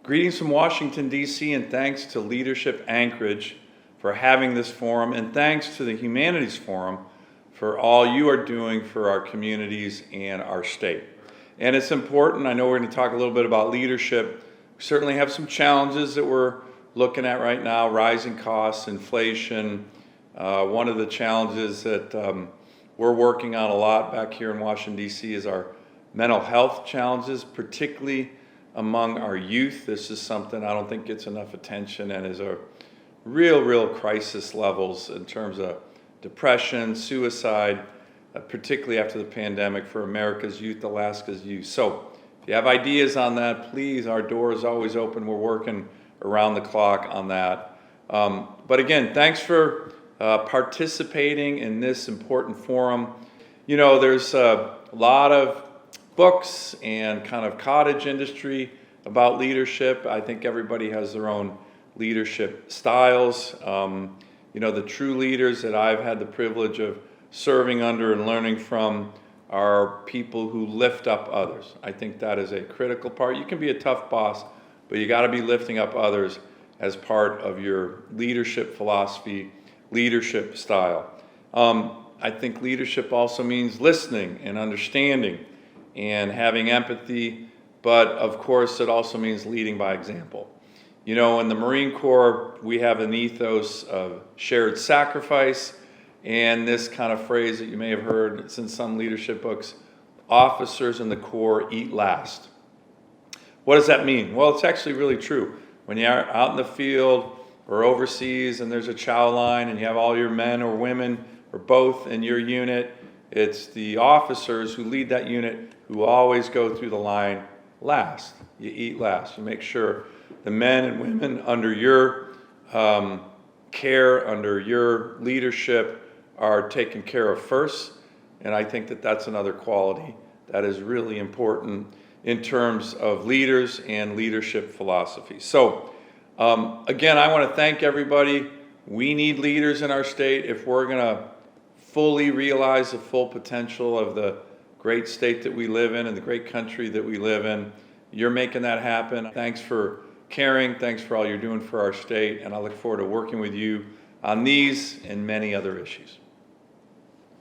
Greetings from Washington, D.C., and thanks to Leadership Anchorage for having this forum, and thanks to the Humanities Forum for all you are doing for our communities and our state. And it's important. I know we're going to talk a little bit about leadership. We certainly have some challenges that we're looking at right now: rising costs, inflation. One of the challenges that we're working on a lot back here in Washington, D.C. is our mental health challenges, particularly among our youth. This is something I don't think gets enough attention and is a real crisis levels in terms of depression, suicide, particularly after the pandemic for America's youth, Alaska's youth. So if you have ideas on that, please, our door is always open. We're working around the clock on that. But again, thanks for participating in this important forum. You know, there's a lot of books and kind of cottage industry about leadership. I think everybody has their own leadership styles. You know, the true leaders that I've had the privilege of serving under and learning from are people who lift up others. I think that is a critical part. You can be a tough boss, but you got to be lifting up others as part of your leadership philosophy, leadership style. I think leadership also means listening and understanding and having empathy, but of course it also means leading by example. You know, in the Marine Corps, we have an ethos of shared sacrifice, and this kind of phrase that you may have heard, it's in some leadership books: officers in the Corps eat last. What does that mean? Well, it's actually really true. When you're out in the field or overseas and there's a chow line and you have all your men or women or both in your unit, it's the officers who lead that unit who always go through the line last. You eat last. You make sure the men and women under your care, under your leadership, are taken care of first. And I think that that's another quality that is really important in terms of leaders and leadership philosophy. So again, I want to thank everybody. We need leaders in our state if we're going to fully realize the full potential of the great state that we live in and the great country that we live in. You're making that happen. Thanks for caring. Thanks for all you're doing for our state. And I look forward to working with you on these and many other issues.